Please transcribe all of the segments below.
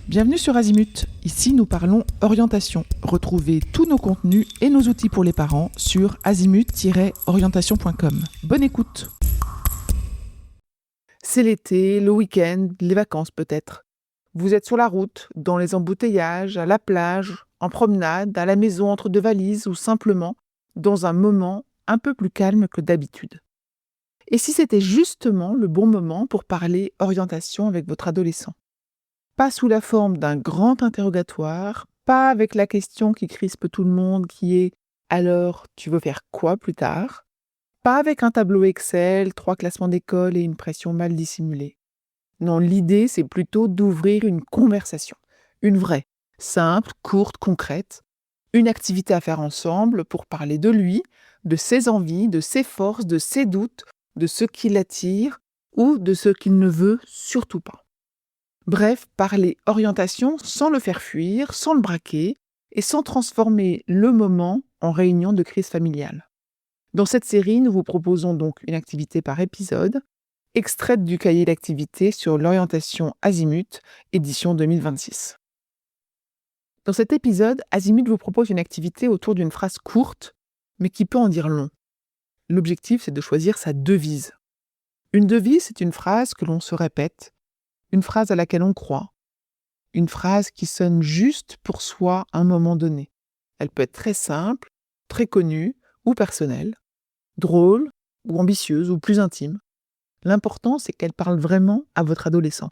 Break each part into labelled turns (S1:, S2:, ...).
S1: Bienvenue sur Azimut. Ici, nous parlons orientation. Retrouvez tous nos contenus et nos outils pour les parents sur azimut-orientation.com. Bonne écoute. C'est l'été, le week-end, les vacances peut-être. Vous êtes sur la route, dans les embouteillages, à la plage, en promenade, à la maison entre deux valises ou simplement dans un moment un peu plus calme que d'habitude. Et si c'était justement le bon moment pour parler orientation avec votre adolescent? Pas sous la forme d'un grand interrogatoire, pas avec la question qui crispe tout le monde qui est: «Alors, tu veux faire quoi plus tard?» Pas avec un tableau Excel, 3 classements d'école et une pression mal dissimulée. Non, l'idée, c'est plutôt d'ouvrir une conversation. Une vraie, simple, courte, concrète. Une activité à faire ensemble pour parler de lui, de ses envies, de ses forces, de ses doutes, de ce qui l'attire ou de ce qu'il ne veut surtout pas. Bref, parler orientation sans le faire fuir, sans le braquer et sans transformer le moment en réunion de crise familiale. Dans cette série, nous vous proposons donc une activité par épisode, extraite du cahier d'activité sur l'orientation Azimut, édition 2026. Dans cet épisode, Azimut vous propose une activité autour d'une phrase courte, mais qui peut en dire long. L'objectif, c'est de choisir sa devise. Une devise, c'est une phrase que l'on se répète, une phrase à laquelle on croit, une phrase qui sonne juste pour soi à un moment donné. Elle peut être très simple, très connue ou personnelle, drôle ou ambitieuse ou plus intime. L'important, c'est qu'elle parle vraiment à votre adolescent.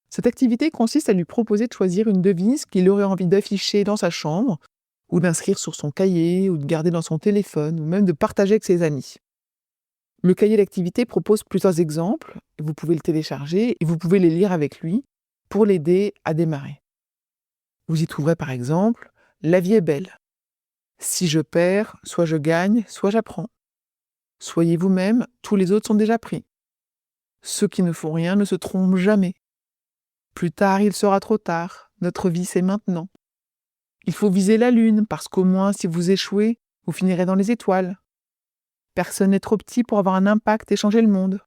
S1: Cette activité consiste à lui proposer de choisir une devise qu'il aurait envie d'afficher dans sa chambre, ou d'inscrire sur son cahier, ou de garder dans son téléphone, ou même de partager avec ses amis. Le cahier d'activité propose plusieurs exemples, et vous pouvez le télécharger et vous pouvez les lire avec lui pour l'aider à démarrer. Vous y trouverez par exemple: La vie est belle. Si je perds, soit je gagne, soit j'apprends. Soyez vous-même, tous les autres sont déjà pris. Ceux qui ne font rien ne se trompent jamais. Plus tard, il sera trop tard. Notre vie, c'est maintenant. Il faut viser la lune, parce qu'au moins, si vous échouez, vous finirez dans les étoiles. Personne n'est trop petit pour avoir un impact et changer le monde.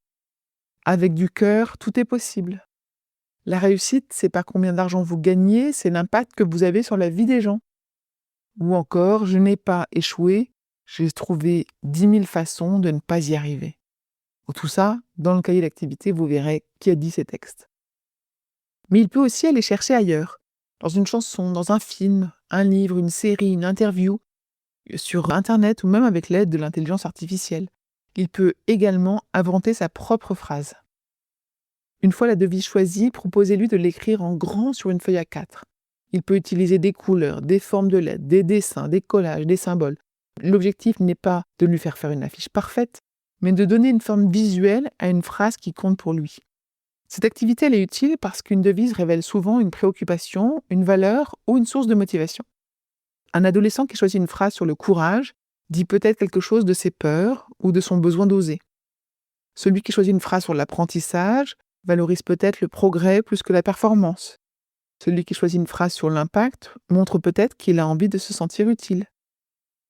S1: Avec du cœur, tout est possible. La réussite, c'est pas combien d'argent vous gagnez, c'est l'impact que vous avez sur la vie des gens. Ou encore, je n'ai pas échoué, j'ai trouvé 10 000 façons de ne pas y arriver. Tout ça, dans le cahier d'activité, vous verrez qui a dit ces textes. Mais il peut aussi aller chercher ailleurs, dans une chanson, dans un film, un livre, une série, une interview, sur Internet ou même avec l'aide de l'intelligence artificielle. Il peut également inventer sa propre phrase. Une fois la devise choisie, proposez-lui de l'écrire en grand sur une feuille A4. Il peut utiliser des couleurs, des formes de lettres, des dessins, des collages, des symboles. L'objectif n'est pas de lui faire une affiche parfaite, mais de donner une forme visuelle à une phrase qui compte pour lui. Cette activité, elle est utile parce qu'une devise révèle souvent une préoccupation, une valeur ou une source de motivation. Un adolescent qui choisit une phrase sur le courage dit peut-être quelque chose de ses peurs ou de son besoin d'oser. Celui qui choisit une phrase sur l'apprentissage valorise peut-être le progrès plus que la performance. Celui qui choisit une phrase sur l'impact montre peut-être qu'il a envie de se sentir utile.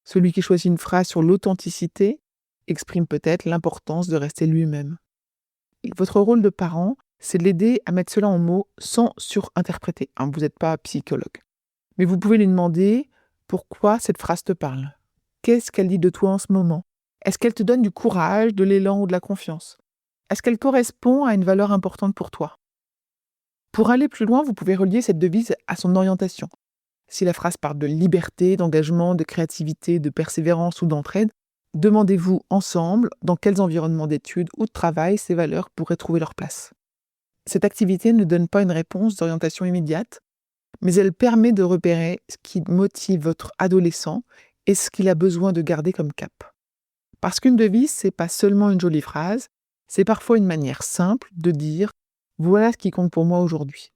S1: Celui qui choisit une phrase sur l'authenticité exprime peut-être l'importance de rester lui-même. Et votre rôle de parent, c'est de l'aider à mettre cela en mots sans surinterpréter. Vous n'êtes pas psychologue. Mais vous pouvez lui demander pourquoi cette phrase te parle. Qu'est-ce qu'elle dit de toi en ce moment? Est-ce qu'elle te donne du courage, de l'élan ou de la confiance? Est-ce qu'elle correspond à une valeur importante pour toi? Pour aller plus loin, vous pouvez relier cette devise à son orientation. Si la phrase parle de liberté, d'engagement, de créativité, de persévérance ou d'entraide, demandez-vous ensemble dans quels environnements d'études ou de travail ces valeurs pourraient trouver leur place. Cette activité ne donne pas une réponse d'orientation immédiate, mais elle permet de repérer ce qui motive votre adolescent et ce qu'il a besoin de garder comme cap. Parce qu'une devise, c'est pas seulement une jolie phrase, c'est parfois une manière simple de dire: voilà ce qui compte pour moi aujourd'hui.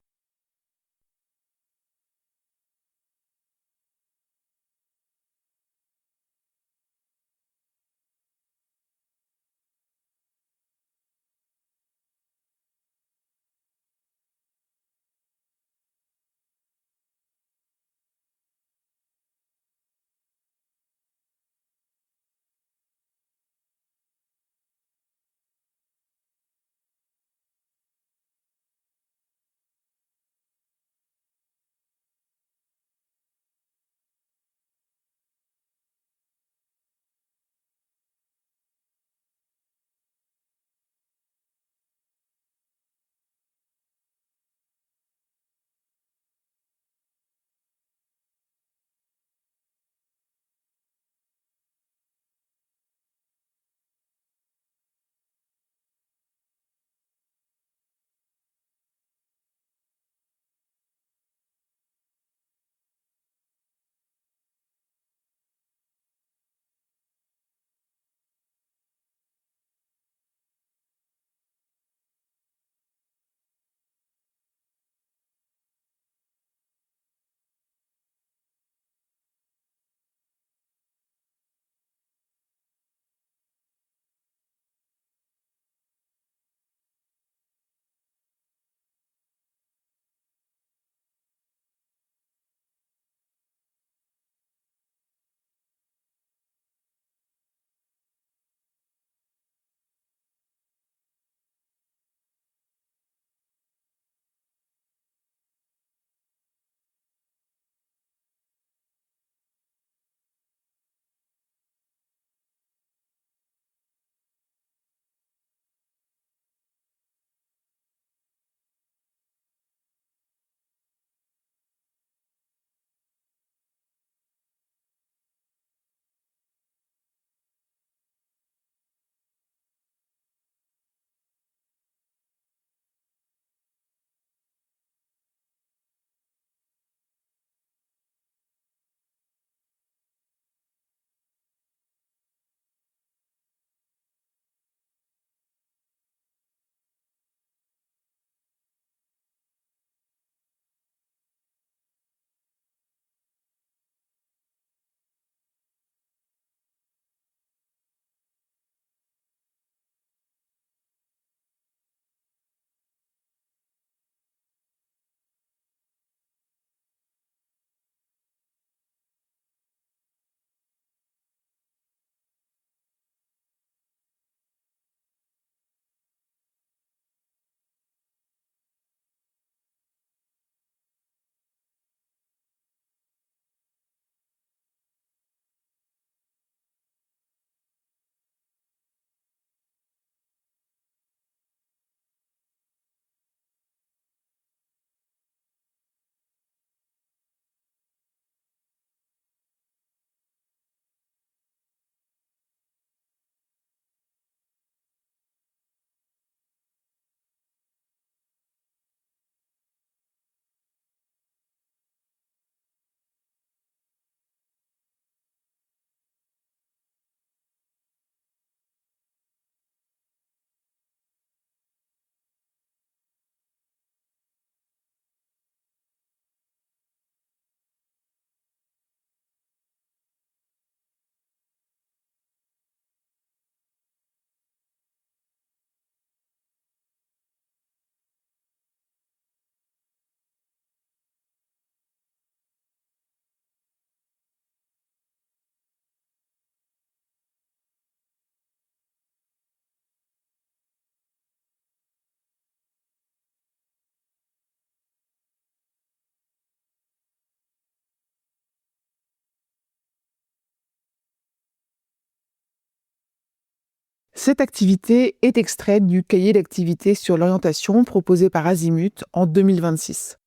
S1: Cette activité est extraite du cahier d'activités sur l'orientation proposé par Azimut en 2026.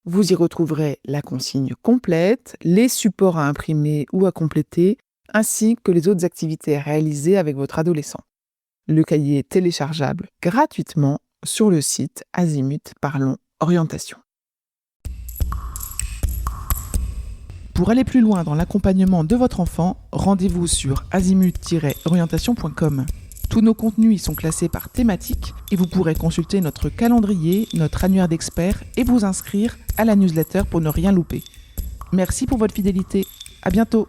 S1: Vous y retrouverez la consigne complète, les supports à imprimer ou à compléter, ainsi que les autres activités à réaliser avec votre adolescent. Le cahier est téléchargeable gratuitement sur le site Azimut Parlons Orientation. Pour aller plus loin dans l'accompagnement de votre enfant, rendez-vous sur azimut-orientation.com. Tous nos contenus y sont classés par thématique et vous pourrez consulter notre calendrier, notre annuaire d'experts et vous inscrire à la newsletter pour ne rien louper. Merci pour votre fidélité. À bientôt.